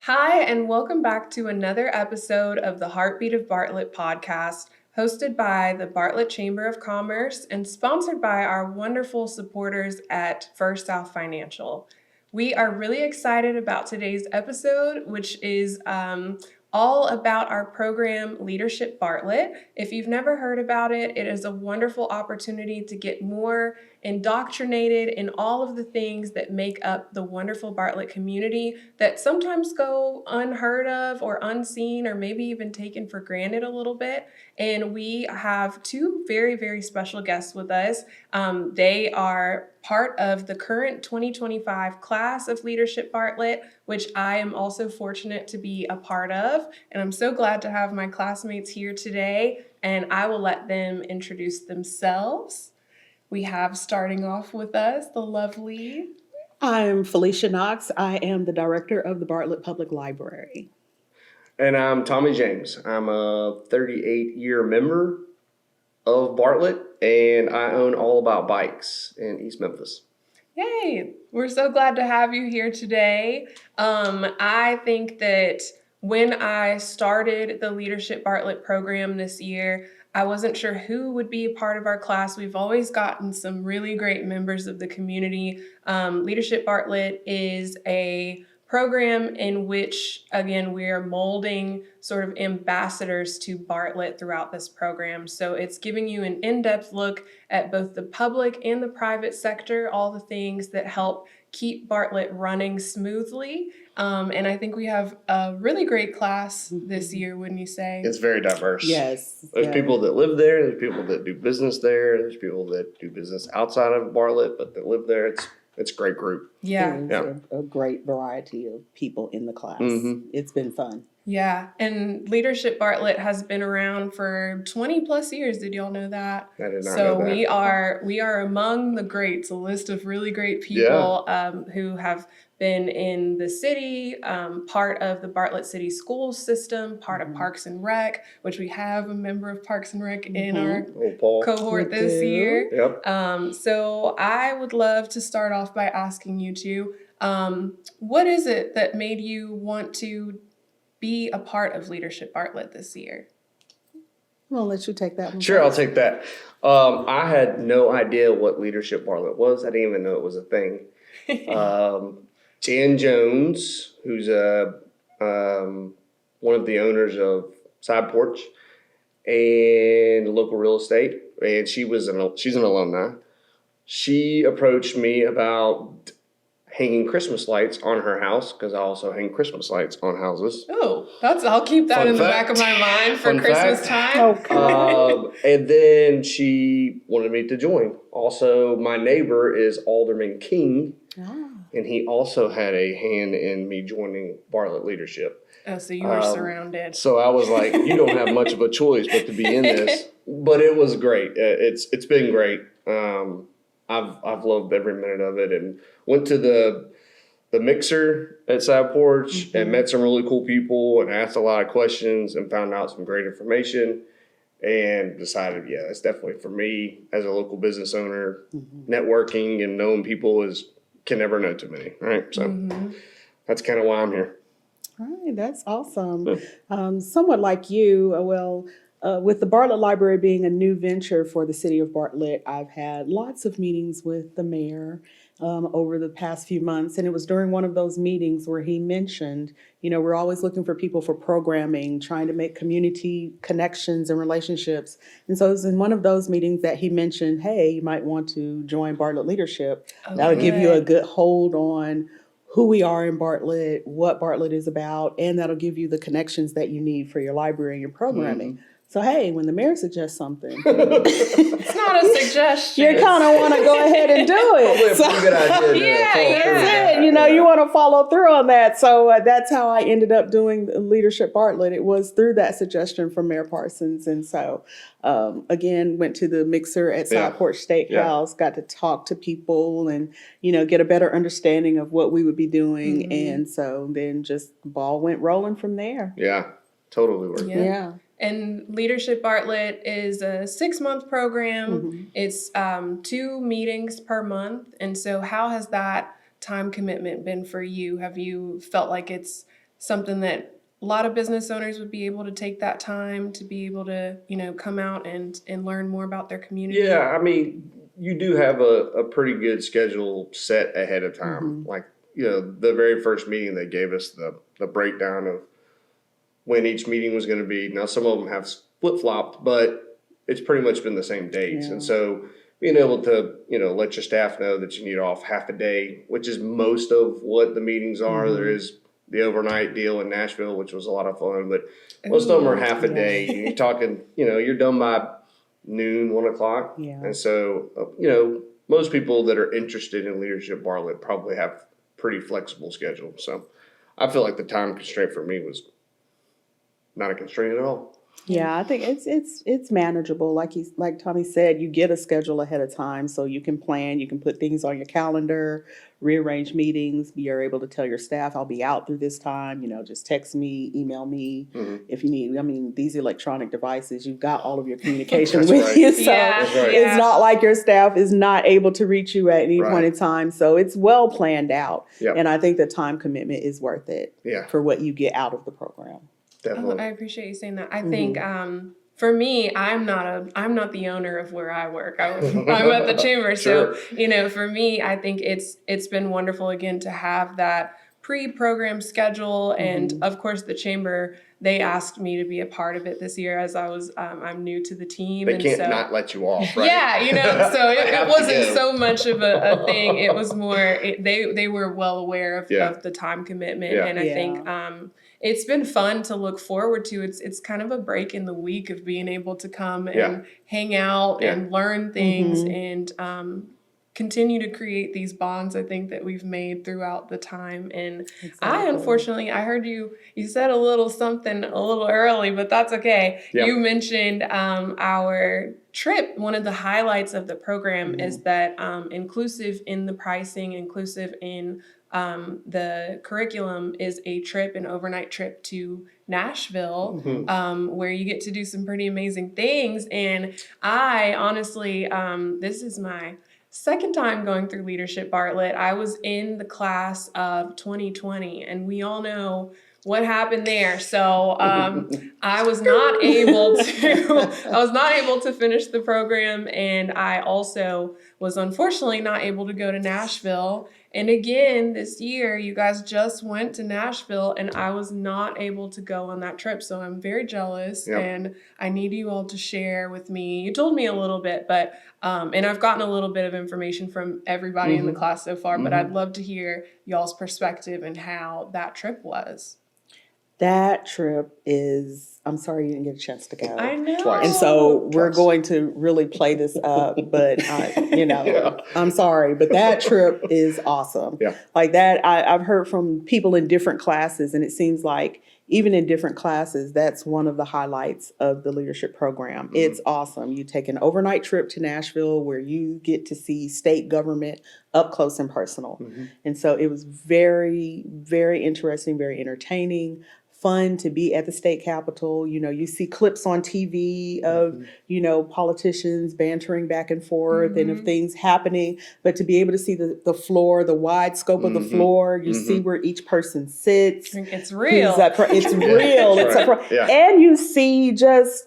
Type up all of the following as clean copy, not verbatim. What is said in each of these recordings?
Hi, and welcome back to another episode of the Heartbeat of Bartlett podcast, hosted by the Bartlett Chamber of Commerce and sponsored by our wonderful supporters at First South Financial. We are really excited about today's episode, which is all about our program, Leadership Bartlett. If you've never heard about it, it is a wonderful opportunity to get more indoctrinated in all of the things that make up the wonderful Bartlett community that sometimes go unheard of or unseen or maybe even taken for granted a little bit. And we have two very, very special guests with us. They are part of the current 2025 class of Leadership Bartlett, which I am also fortunate to be a part of. And I'm so glad to have my classmates here today, and I will let them introduce themselves. We have starting off with us the lovely. I'm Felicia Knox. I am the director of the Bartlett Public Library. And I'm Tommy James. I'm a 38-year member of Bartlett, and I own All About Bikes in East Memphis. Yay! We're so glad to have you here today. I think that when I started the Leadership Bartlett program this year, I wasn't sure who would be a part of our class. We've always gotten some really great members of the community. Leadership Bartlett is a program in which, again, we are molding sort of ambassadors to Bartlett throughout this program. So it's giving you an in-depth look at both the public and the private sector, all the things that help keep Bartlett running smoothly. And I think we have a really great class this year, wouldn't you say? It's very diverse. Yes. There's people that live there. There's people that do business there. There's people that do business outside of Bartlett, but that live there. It's a great group. Yeah. There's a great variety of people in the class. Mm-hmm. It's been fun. Yeah, and Leadership Bartlett has been around for 20 plus years. Did y'all know that? I did not So know that. we are among the greats, a list of really great people who have been in the city, part of the Bartlett City School System, part of Parks and Rec, which we have a member of Parks and Rec in our Paul. cohort this year. Yep. So I would love to start off by asking you two, what is it that made you want to be a part of Leadership Bartlett this year? I'll let you take that one. Sure, I'll take that. I had no idea what Leadership Bartlett was. I didn't even know it was a thing. Jan Jones, who's one of the owners of Side Porch and local real estate, and she's an alumni. She approached me about hanging Christmas lights on her house, because I also hang Christmas lights on houses. Oh, I'll keep that Fun in the fact. back of my mind for Fun Christmas fact. time. Okay. And then she wanted me to join. Also, my neighbor is Alderman King, and he also had a hand in me joining Bartlett Leadership. Oh, so you were surrounded. So I was like, you don't have much of a choice but to be in this. But it was great. It's been great. I've loved every minute of it, and went to the mixer at Side Porch and met some really cool people and asked a lot of questions and found out some great information, and decided, yeah, that's definitely for me as a local business owner. Networking and knowing people can never know too many, right? So that's kind of why I'm here. All right, that's awesome. Somewhat like you, with the Bartlett Library being a new venture for the city of Bartlett, I've had lots of meetings with the mayor over the past few months. And it was during one of those meetings where he mentioned, we're always looking for people for programming, trying to make community connections and relationships. And so it was in one of those meetings that he mentioned, hey, you might want to join Bartlett Leadership. That'll give you a good hold on who we are in Bartlett, what Bartlett is about, and that'll give you the connections that you need for your library and your programming. So, hey, when the mayor suggests something, It's not a suggestion. you kind of want to go ahead and do it. Probably a pretty good idea. Yeah. That's it. You want to follow through on that. So that's how I ended up doing Leadership Bartlett. It was through that suggestion from Mayor Parsons. And so, again, went to the mixer at Side Porch Steakhouse, got to talk to people and, get a better understanding of what we would be doing. And so then just the ball went rolling from there. Yeah, totally worked. Yeah. And Leadership Bartlett is a 6-month program. It's 2 meetings per month. And so how has that time commitment been for you? Have you felt like it's something that a lot of business owners would be able to take that time to be able to, come out and learn more about their community? Yeah, I mean, you do have a pretty good schedule set ahead of time. Like, the very first meeting, they gave us the breakdown of when each meeting was going to be. Now, some of them have flip-flopped, but it's pretty much been the same dates. Yeah. And so being able to, let your staff know that you need off half a day, which is most of what the meetings are. There is the overnight deal in Nashville, which was a lot of fun, but most of them are half a day. You're talking, you're done by noon, 1 o'clock. Yeah. And so, most people that are interested in leadership Bartlett probably have pretty flexible schedule. So I feel like the time constraint for me was not a constraint at all. Yeah, I think it's manageable. Like Tommy said, you get a schedule ahead of time so you can plan, you can put things on your calendar, rearrange meetings. You're able to tell your staff, I'll be out through this time, just text me, email me if you need. I mean, these electronic devices, you've got all of your communication That's with right. you. So That's right. it's not like your staff is not able to reach you at any point in time. So it's well planned out. Yep. And I think the time commitment is worth it for what you get out of the program. Definitely. I appreciate you saying that. I think for me, I'm not the owner of where I work. I'm at the chamber, Sure. so for me, I think it's been wonderful again to have that pre-programmed schedule, and of course the chamber, they asked me to be a part of it this year as I'm new to the team. They and can't so, not let you off, right? Yeah, so it have to wasn't go. so much of a thing. It was more they were well aware of the time commitment, and I think it's been fun to look forward to. It's kind of a break in the week of being able to come and hang out and learn things and continue to create these bonds, I think, that we've made throughout the time. And I heard you said a little something a little early, but that's okay. Yep. You mentioned our trip. One of the highlights of the program is that inclusive in the pricing, inclusive in the curriculum is an overnight trip to Nashville, where you get to do some pretty amazing things. And I honestly, this is my second time going through Leadership Bartlett. I was in the class of 2020, and we all know what happened there. So I was not able to finish the program, and I also was unfortunately not able to go to Nashville. And again, this year, you guys just went to Nashville, and I was not able to go on that trip. So I'm very jealous, and I need you all to share with me. You told me a little bit, but and I've gotten a little bit of information from everybody in the class so far, but I'd love to hear y'all's perspective and how that trip was. That trip is, I'm sorry you didn't get a chance to go. I know. Twice. And so we're going to really play this up, but I'm sorry, but that trip is awesome. Yeah. Like that, I've heard from people in different classes, and it seems like even in different classes, that's one of the highlights of the leadership program. It's awesome. You take an overnight trip to Nashville where you get to see state government up close and personal. And so it was very, very interesting, very entertaining. Fun to be at the state capitol. You see clips on TV of, politicians bantering back and forth and of things happening, but to be able to see the floor, the wide scope of the floor, you see where each person sits. It's real. It's real. And you see just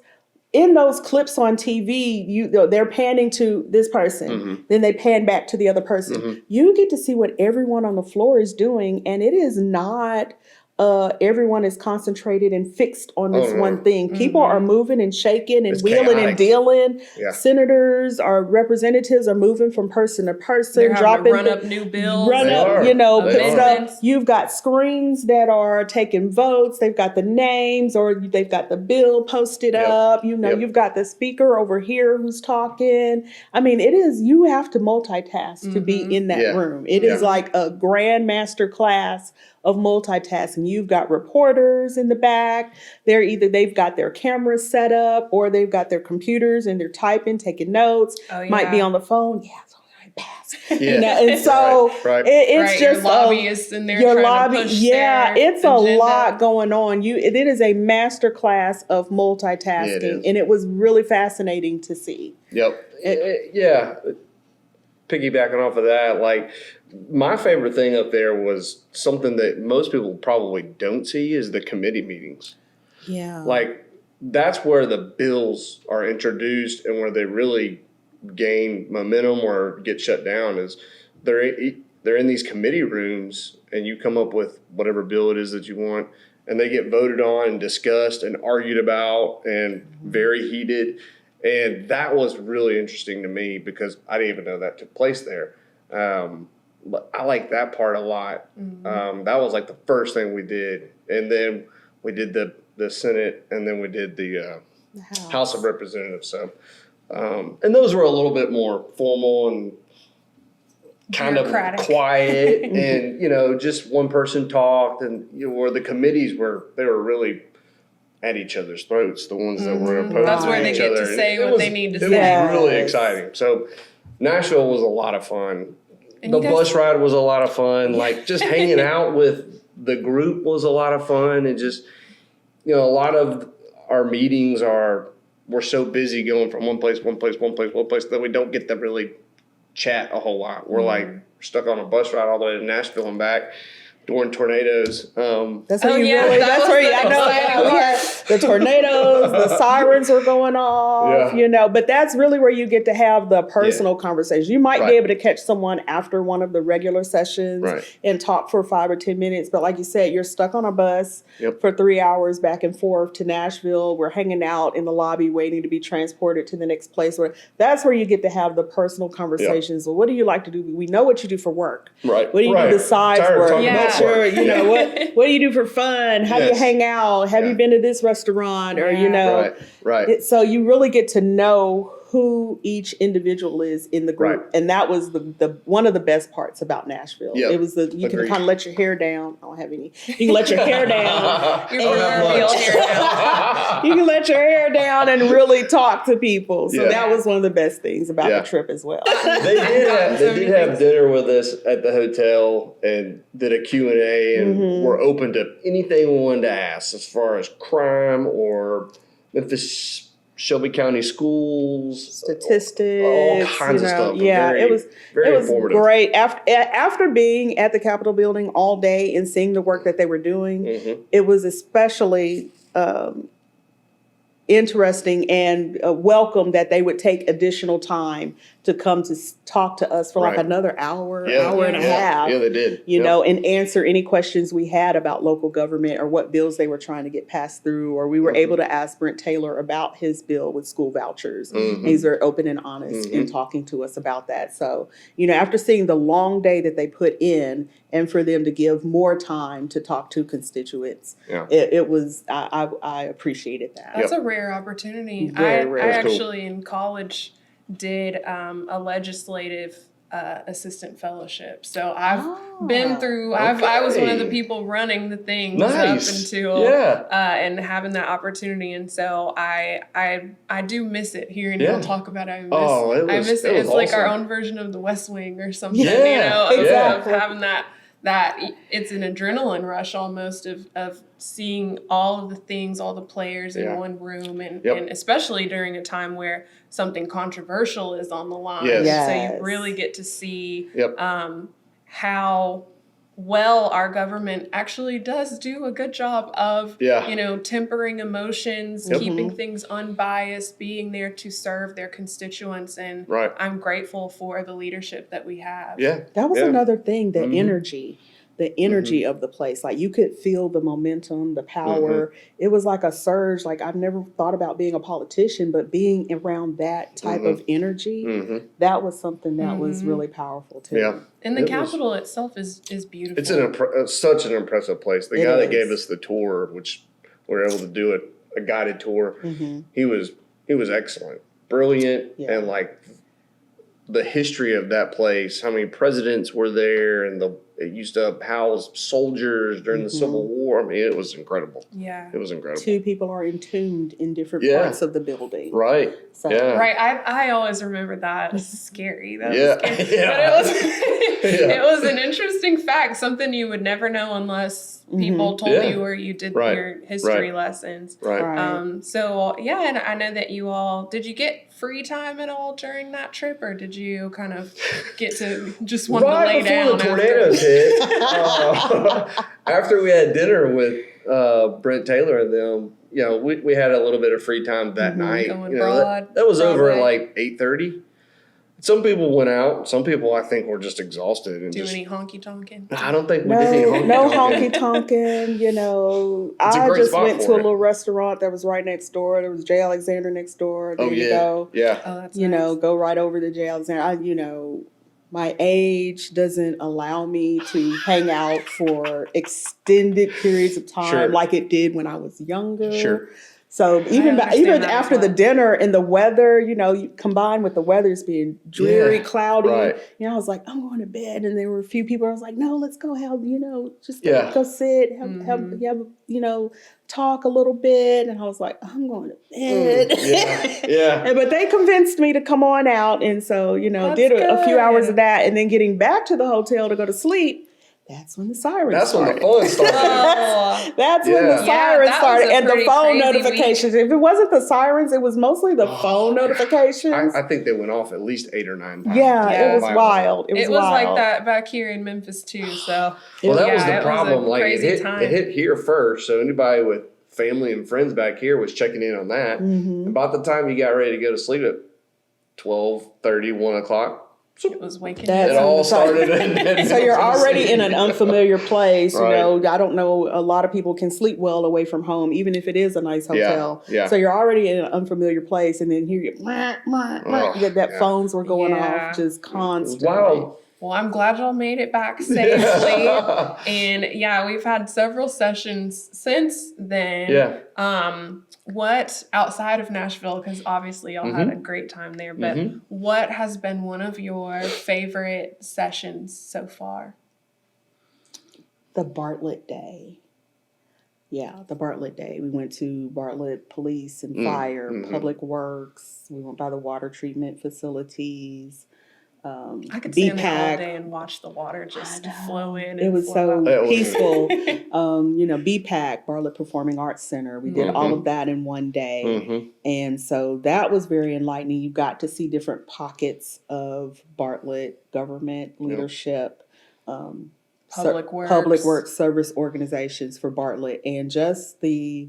in those clips on TV, they're panning to this person, then they pan back to the other person. You get to see what everyone on the floor is doing, and it is not everyone is concentrated and fixed on this one thing. People are moving and shaking and wheeling and dealing. Senators or representatives are moving from person to person, They're dropping run up new bills, put stuff. You've got screens that are taking votes. They've got the names, or they've got the bill posted up. You've got the speaker over here who's talking. I mean, you have to multitask to be in that room. It is like a grand master class of multitasking. You've got reporters in the back. They've got their cameras set up, or they've got their computers and they're typing, taking notes. Might be on the phone. And so it's just your lobbyists in there trying to push their it's a agenda. lot going on. It is a master class of multitasking, and it was really fascinating to see. Yep. Piggybacking off of that, like my favorite thing up there was something that most people probably don't see is the committee meetings. Yeah. Like, that's where the bills are introduced and where they really gain momentum or get shut down is they're in these committee rooms and you come up with whatever bill it is that you want and they get voted on and discussed and argued about and very heated. And that was really interesting to me because I didn't even know that took place there. But I like that part a lot. That was like the first thing we did. And then we did the Senate, and then we did the House of Representatives. So, and those were a little bit more formal and kind of quiet, and just one person talked, and where the committees they were really at each other's throats. The ones that were opposed That's to where they each get other. to say what they need to say. It was really exciting. So, Nashville was a lot of fun. And the bus ride was a lot of fun. Like just hanging out with the group was a lot of fun, and just. A lot of our meetings we're so busy going from one place that we don't get to really chat a whole lot. We're like stuck on a bus ride all the way to Nashville and back during tornadoes. That's where I know we had the tornadoes, the sirens were going off, but that's really where you get to have the personal conversation. You might be able to catch someone after one of the regular sessions and talk for 5 or 10 minutes. But like you said, you're stuck on a bus for 3 hours back and forth to Nashville. We're hanging out in the lobby waiting to be transported to the next place. That's where you get to have the personal conversations. Well, what do you like to do? We know what you do for work. Right. What do you do besides work? What do you do for fun? How do you hang out? Have you been to this restaurant? Or, so you really get to know who each individual is in the group. Right. And that was the one of the best parts about Nashville. Yep. It was you can kind of let your hair down. I don't have any. You can let your hair down. You can let your hair down and really talk to people. So that was one of the best things about the trip as well. They did have dinner with us at the hotel and did a Q&A and were open to anything we wanted to ask as far as crime or Memphis Shelby County schools, statistics, all kinds of stuff. Yeah, it was informative. Great. After being at the Capitol building all day and seeing the work that they were doing, it was especially interesting and welcome that they would take additional time to come to talk to us for like another hour and a half. Yeah, they did. And answer any questions we had about local government or what bills they were trying to get passed through. Or we were able to ask Brent Taylor about his bill with school vouchers. He's very open and honest in talking to us about that. So, after seeing the long day that they put in and for them to give more time to talk to constituents, it was, I appreciated that. That's a rare opportunity. Very rare. I actually in college did a legislative assistant fellowship. So I've been through, I was one of the people running the things up until, and having that opportunity. And so I do miss it, hearing y'all talk about it. I miss it. It's awesome. Like our own version of the West Wing or something, of having that it's an adrenaline rush almost of seeing all of the things, all the players in one room, and especially during a time where something controversial is on the line. So you really get to see how well our government actually does do a good job of, tempering emotions, keeping things unbiased, being there to serve their constituents. And I'm grateful for the leadership that we have. That was another thing, the energy of the place. Like you could feel the momentum, the power. It was like a surge. Like I've never thought about being a politician, but being around that type of energy, that was something that was really powerful too. And the Capitol itself is beautiful. It's such an impressive place. The guy that gave us the tour, which we were able to do a guided tour, he was excellent, brilliant, and like the history of that place, how many presidents were there, and It used to house soldiers during the Civil War. I mean, it was incredible. Yeah. It was incredible. 2 people are entombed in different Yeah. parts of the building. Right. So, Yeah. Right. I always remember that. It's scary. That Yeah. was scary. Yeah. But it was Yeah. it was an interesting fact, something you would never know unless people told Yeah. you or you did Right. your history Right. lessons. Right. Right. So yeah, and I know that you all did you get free time at all during that trip, or did you kind of get to just want to lay before down the tornadoes after? hit, after we had dinner with Brent Taylor and them, we had a little bit of free time that night. Going That broad, was over at Broadway. like 8:30. Some people went out. Some people, I think, were just exhausted and Do just. any honky tonking? I don't think we did any honky No tonking. honky tonking, It's a I great just spot went for to a it. little restaurant that was right next door. There was J. Alexander next door. There Oh you yeah, go. yeah. Oh, that's Go right over to J. Alexander. My age doesn't allow me to hang out for extended periods of time Sure. like it did when I was younger. Sure. So even understand that as after the well. dinner and the weather, you combined with the weather's being dreary, Yeah, cloudy. right. I was like, I'm going to bed, and there were a few people. I was like, no, let's go have, just Yeah. go sit, have talk a little bit. And I was like, I'm going to bed. Yeah. But they convinced me to come on out, and so That's did a few hours good. of that, and then getting back to the hotel to go to sleep. That's when the sirens That's when started. the fun started. Oh, That's when Yeah. the Yeah, sirens that was started a and the pretty phone crazy week. notifications. If it wasn't the sirens, it was mostly the phone notifications. I think they went off at least 8 or 9 times. Yeah, it was Violent. wild. it was like wild. that back here in Memphis too. So Well, that yeah, was it the was a problem. Like crazy it time. hit here first, so anybody with family and friends back here was checking in on that. Mhm. About the time you got ready to go to sleep at 12:30, 1 o'clock, it was waking That's it up. when all the started. So you're already in an unfamiliar place. Right. I don't know. A lot of people can sleep well away from home, even if it is a nice hotel. Yeah. So you're already in an unfamiliar place, and then here you that yeah. phones were going Yeah. off just constantly. Wow. Well, I'm glad y'all made it back safely. And yeah, we've had several sessions since then. Yeah. What outside of Nashville, because obviously y'all had a great time there, but what has been one of your favorite sessions so far? The Bartlett Day. Yeah, the Bartlett Day. We went to Bartlett Police and Fire, Public Works. We went by the water treatment facilities. I could stand there all BPAC. day and watch the water just flow in. It and was flow so out. peaceful. BPAC, Bartlett Performing Arts Center. We did all of that in one day. Mm-hmm. And so that was very enlightening. You got to see different pockets of Bartlett government leadership, Public Works. public works service organizations for Bartlett, and just the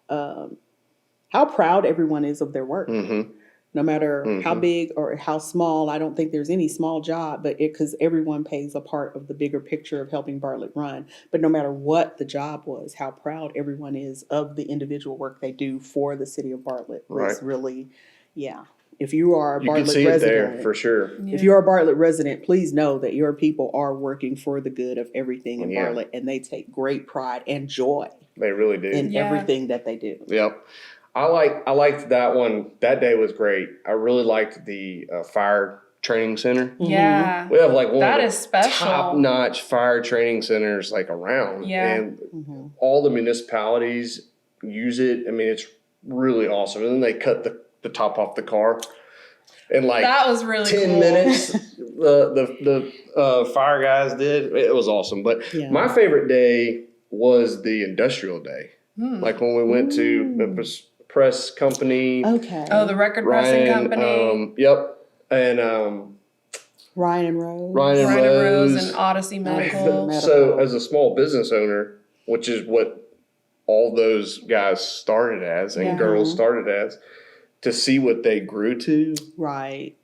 how proud everyone is of their work. Mm-hmm. No matter how big or how small, I don't think there's any small job, but because everyone plays a part of the bigger picture of helping Bartlett run. But no matter what the job was, how proud everyone is of the individual work they do for the city of Bartlett was Right. really, yeah. If you are a You can Bartlett see it resident, there for sure. if you're a Bartlett resident, please know that your people are working for the good of everything in Yeah. Bartlett, and they take great pride and joy They really do. in Yeah. everything that they do. Yep. I liked that one. That day was great. I really liked the fire training center. Yeah. We have like one That of the is special. top-notch fire training centers like around. Yeah. And all the municipalities use it. I mean, it's really awesome. And then they cut the top off the car. And like That was really 10 cool. minutes, the fire guys did. It was awesome. But Yeah. my favorite day was the industrial day. Like when we went to the press company. Okay. Oh, the record pressing company. Yep. And Ryan and Rose. Ryan and Ryan and Rose Rose. and Odyssey Medical. So as a small business owner, which is what all those guys started as and Yeah. girls started as, to see what they grew to Right.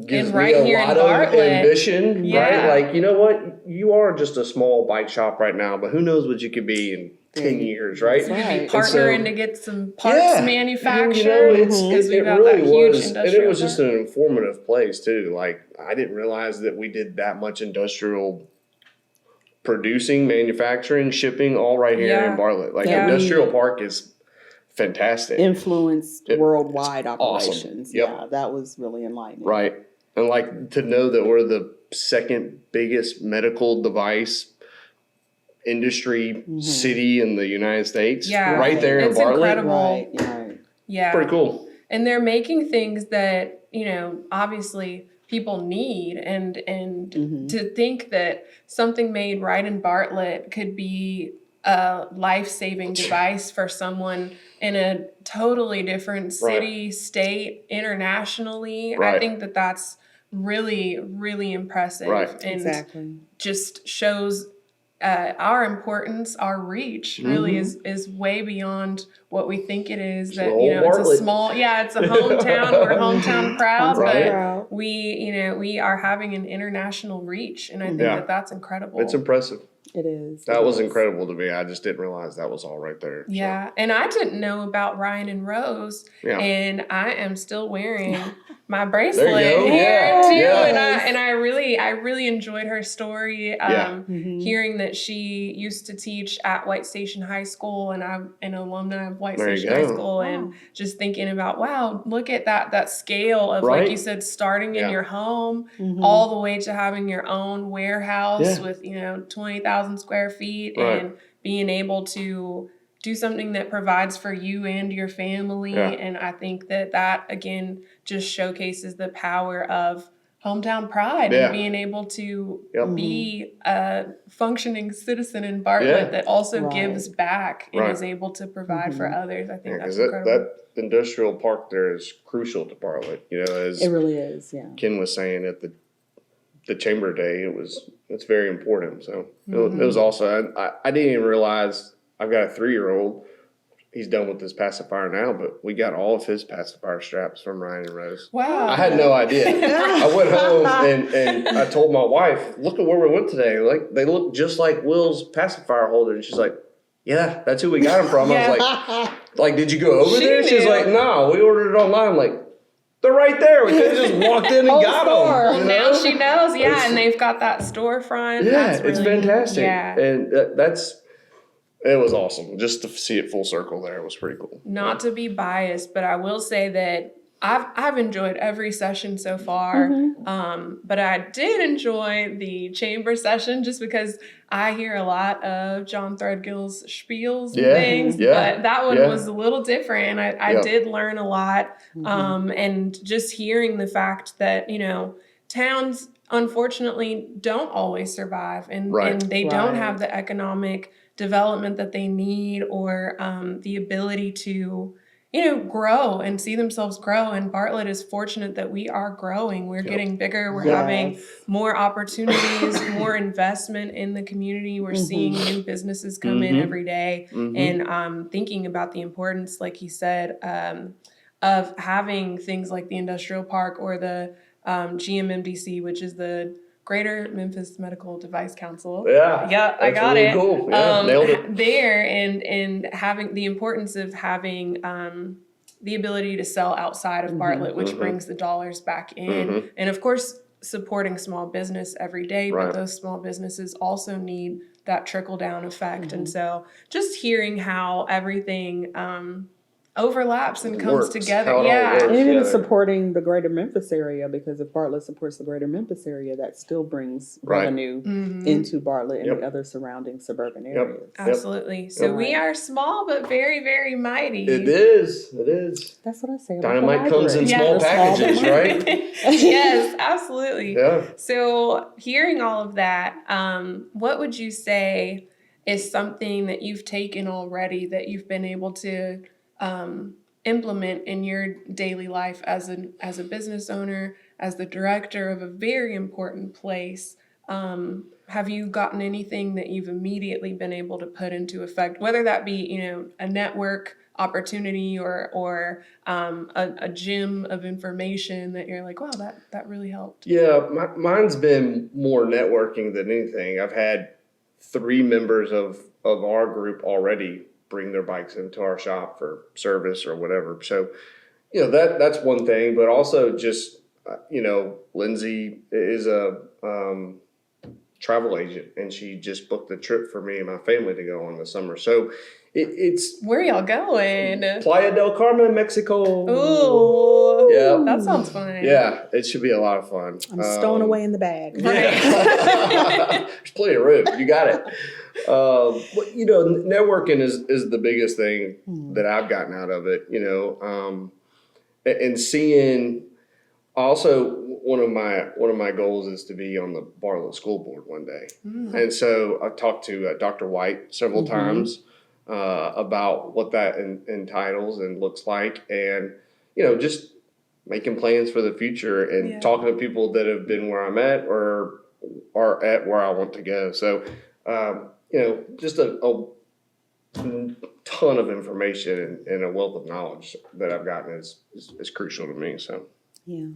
gives And right me a here in lot of Bartlett. ambition, Yeah. right? Like, you know what? You are just a small bike shop right now, but who knows what you could be in 10 years, right? That's You could be right. And so- partnering to get some parts Yeah. manufactured. You know, because it we've got really that huge was, and it industrial was just park. an informative place too. Like, I didn't realize that we did that much industrial producing, manufacturing, shipping, all right here Yeah. in Bartlett. Like, Yeah. industrial park is fantastic, Influenced worldwide awesome. operations. Yep. Yeah, that was really enlightening. right? And like to know that we're the second biggest medical device industry city in the United States. Yeah. Right there in It's Bartlett. incredible. Right. Yeah. Pretty cool. And they're making things that, obviously people need, and to think that something made right in Bartlett could be a life-saving device for someone in a totally different city, state, internationally. Right. I think that that's really, really impressive. Right. And Exactly. just shows our importance, our reach really is way beyond what we think it is. That it's a small, it's a hometown. We're hometown proud, but we are having an international reach, and I think that that's incredible. It's impressive. It is. That was incredible to me. I just didn't realize that was all right there. Yeah, and I didn't know about Ryan and Rose, and I am still wearing my bracelet here too. And I really enjoyed her story. Hearing that she used to teach at White Station High School, and I'm an alumni of White Station High School, and just thinking about, wow, look at that scale of, like you said, starting in your home all the way to having your own warehouse with 20,000 square feet and being able to do something that provides for you and your family. And I think that again just showcases the power of hometown pride and being able to be a functioning citizen in Bartlett that also gives back and is able to provide for others. I think that's incredible. That industrial park there is crucial to Bartlett. As it really is. Yeah. Ken was saying at the chamber day, it's very important. So it was also, I didn't even realize I've got a 3-year-old. He's done with his pacifier now, but we got all of his pacifier straps from Ryan and Rose. Wow. I had no idea. I went home and I told my wife, look at where we went today. Like, they look just like Will's pacifier holder. And she's like, yeah, that's who we got them from. I was like, did you go over there? She's like, no, we ordered it online. I'm like, they're right there. We could have just walked in and got them. Well, now she knows, and they've got that storefront. Yeah, it's fantastic. Yeah. And it was awesome. Just to see it full circle there, it was pretty cool. Not to be biased, but I will say that I've enjoyed every session so far. But I did enjoy the chamber session just because I hear a lot of John Threadgill's spiels and things. But that one was a little different. And I did learn a lot. And just hearing the fact that, towns unfortunately don't always survive and they don't have the economic development that they need or the ability to grow and see themselves grow. And Bartlett is fortunate that we are growing. We're getting bigger. We're having more opportunities, more investment in the community. We're seeing new businesses come in every day. And thinking about the importance, like he said, of having things like the industrial park or the GMMDC, which is the Greater Memphis Medical Device Council. Yeah, I got really it. Cool. Yeah, nailed it. There and having the importance of having the ability to sell outside of Bartlett, which brings the dollars back in, and of course supporting small business every day. But those small businesses also need that trickle down effect, and so just hearing how everything overlaps and comes together. And even supporting the greater Memphis area, because if Bartlett supports the greater Memphis area, that still brings revenue into Bartlett and the other surrounding suburban areas. Absolutely. So we are small but very, very mighty. It is. That's what I say. Dynamite comes in small packages, right? Yes, absolutely. Yeah. So hearing all of that, what would you say is something that you've taken already that you've been able to implement in your daily life as a business owner, as the director of a very important place? Have you gotten anything that you've immediately been able to put into effect, whether that be, a network opportunity or a gym of information that you're like, wow, that really helped? Yeah, mine's been more networking than anything. I've had 3 members of our group already bring their bikes into our shop for service or whatever. So, that's one thing, but also just, Lindsay is travel agent, and she just booked a trip for me and my family to go on this summer. So it's Where y'all going? Playa del Carmen, Mexico. Ooh. Yeah. That sounds fun. Yeah, it should be a lot of fun. I'm stowing away in the bag. Yeah. There's plenty of room. You got it. But, you know, networking is the biggest thing that I've gotten out of it, you know, and seeing also one of my goals is to be on the Bartlett school board one day. And so I've talked to Dr. White several times about what that entitles and looks like, and, you know, just making plans for the future and talking to people that have been where I'm at or are at where I want to go. So, you know, just a ton of information and a wealth of knowledge that I've gotten is crucial to me. So, Yeah.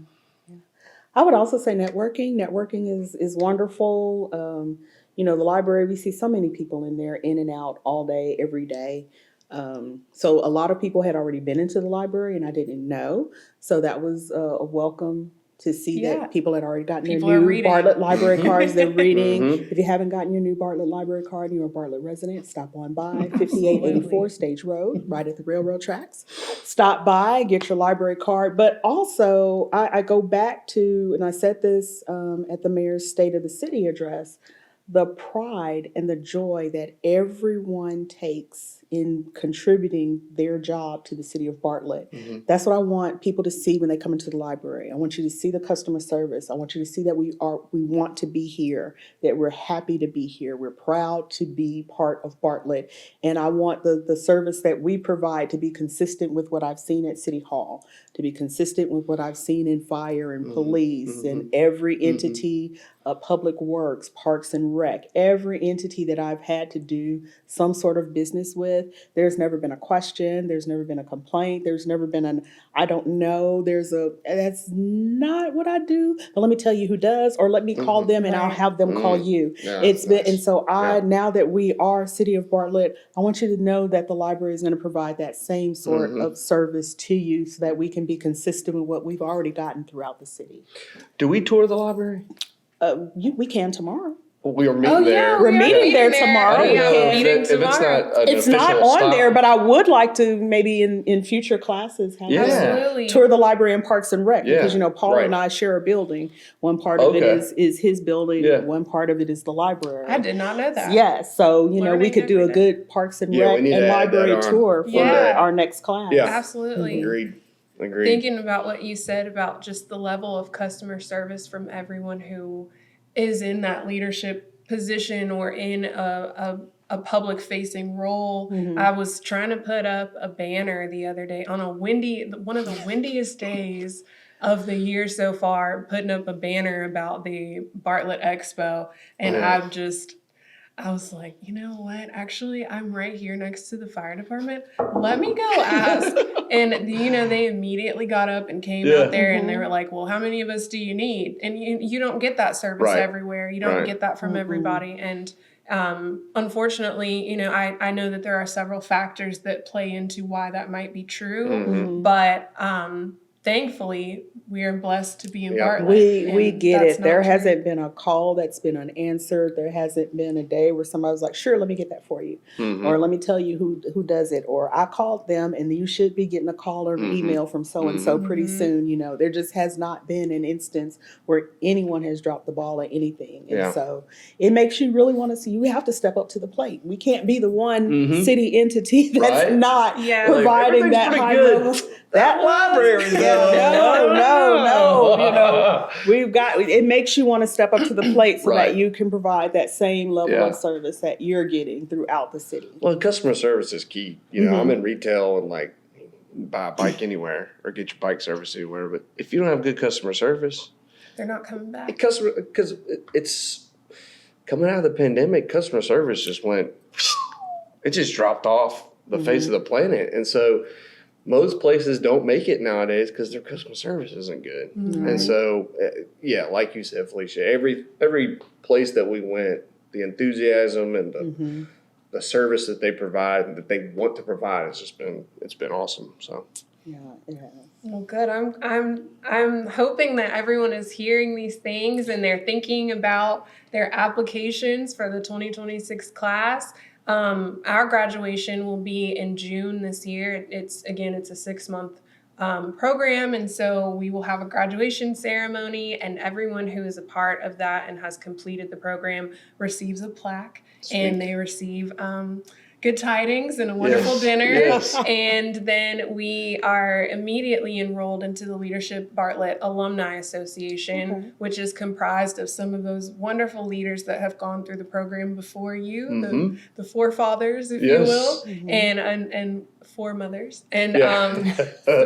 I would also say networking. Networking is wonderful. You know, the library, we see so many people in there, in and out all day, every day. So a lot of people had already been into the library and I didn't know. So that was a welcome to see that people had already gotten People their are new reading. Bartlett library cards. They're reading. Mhm. If you haven't gotten your new Bartlett library card and you're a Bartlett resident, stop on by 5884 Stage Road, right at the railroad tracks. Stop by, get your library card. But also, I go back to, and I said this at the mayor's State of the City address, the pride and the joy that everyone takes in contributing their job to the city of Bartlett. That's what I want people to see when they come into the library. I want you to see the customer service. I want you to see that we want to be here, that we're happy to be here. We're proud to be part of Bartlett. And I want the service that we provide to be consistent with what I've seen at City Hall, to be consistent with what I've seen in fire and police and every entity, Public Works, Parks and Rec, every entity that I've had to do some sort of business with. There's never been a question. There's never been a complaint. There's never been an, I don't know. That's not what I do. But let me tell you who does, or let me call them and I'll have them call you. Yeah, It's been, nice. and so now that we are City of Bartlett, I want you to know that the library is going to provide that same sort of service to you so that we can be consistent with what we've already gotten throughout the city. Do we tour the library? We can tomorrow. We are meeting there. We're meeting there tomorrow. I don't We know have a if meeting it's tomorrow. not an It's not official on stop. there, but I would like to maybe in future classes have Absolutely. tour the library and Parks and Rec, because Paul right. and I share a building. One part of it is his building. Yeah. One part of it is the library. I did not know that. Yeah, so we Learning could do a every day. good Parks and Yeah, we Rec need and to add library that on. tour for our next class. Yeah. Absolutely. Agreed. Thinking about what you said about just the level of customer service from everyone who is in that leadership position or in a public facing role. I was trying to put up a banner the other day on one of the windiest days of the year so far, putting up a banner about the Bartlett Expo. And I was like, you know what? Actually, I'm right here next to the fire department. Let me go ask. And, you know, they immediately got up and came out there and they were like, well, how many of us do you need? And you don't get that service everywhere. You don't get that from everybody. And unfortunately, you know, I know that there are several factors that play into why that might be true. But thankfully, we are blessed to be in Bartlett. We get that's it. There not true. hasn't been a call that's been unanswered. There hasn't been a day where somebody was like, sure, let me get that for you. Or let me tell you who does it. Or I called them and you should be getting a call or an email from so-and-so pretty soon. You know, there just has not been an instance where anyone has dropped the ball at anything. And so it makes you really want to see, you have to step up to the plate. We can't be the one city entity that's not providing that high level. That library, no. You know, it makes you want to step up to the plate so that you can provide that same level of service that you're getting throughout the city. Well, customer service is key. You know, I'm in retail and like buy a bike anywhere or get your bike service anywhere. But if you don't have good customer service, they're not coming back. because it's coming out of the pandemic, customer service just it just dropped off the face of the planet. And so most places don't make it nowadays because their customer service isn't good. And so, like you said, Felicia, every place that we went, the enthusiasm and the service that they provide and that they want to provide, it's been awesome. So Yeah, it has. Well, good. I'm hoping that everyone is hearing these things and they're thinking about their applications for the 2026 class. Our graduation will be in June this year. It's a 6-month program, and so we will have a graduation ceremony, and everyone who is a part of that and has completed the program receives a plaque, and they receive good tidings and a wonderful dinner. Yes. And then we are immediately enrolled into the Leadership Bartlett Alumni Association, which is comprised of some of those wonderful leaders that have gone through the program before you, the forefathers, if you will, and foremothers. And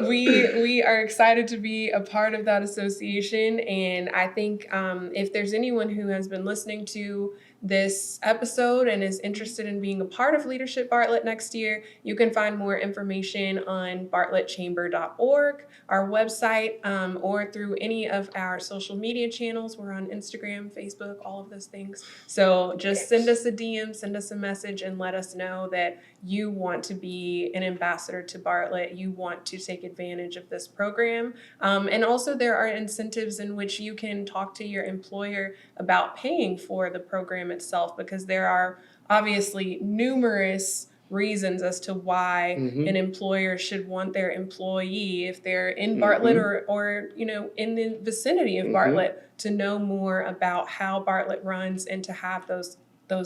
we are excited to be a part of that association. And I think if there's anyone who has been listening to this episode and is interested in being a part of Leadership Bartlett next year, you can find more information on bartlettchamber.org, our website, or through any of our social media channels. We're on Instagram, Facebook, all of those things. So just send us a DM, send us a message, and let us know that you want to be an ambassador to Bartlett, you want to take advantage of this program. And also there are incentives in which you can talk to your employer about paying for the program itself, because there are obviously numerous reasons as to why an employer should want their employee, if they're in Bartlett or in the vicinity of Bartlett, to know more about how Bartlett runs and to have those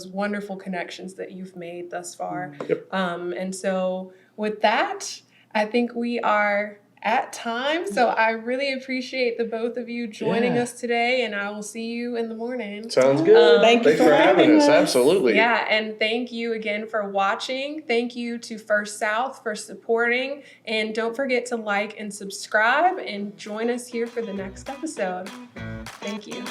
wonderful connections that you've made thus far. And so with that, I think we are at time. So I really appreciate the both of you joining us today, and I will see you in the morning. Sounds good. Thank you Thanks for having us. Absolutely. Yeah, and thank you again for watching. Thank you to First South for supporting, and don't forget to like and subscribe and join us here for the next episode. Thank you.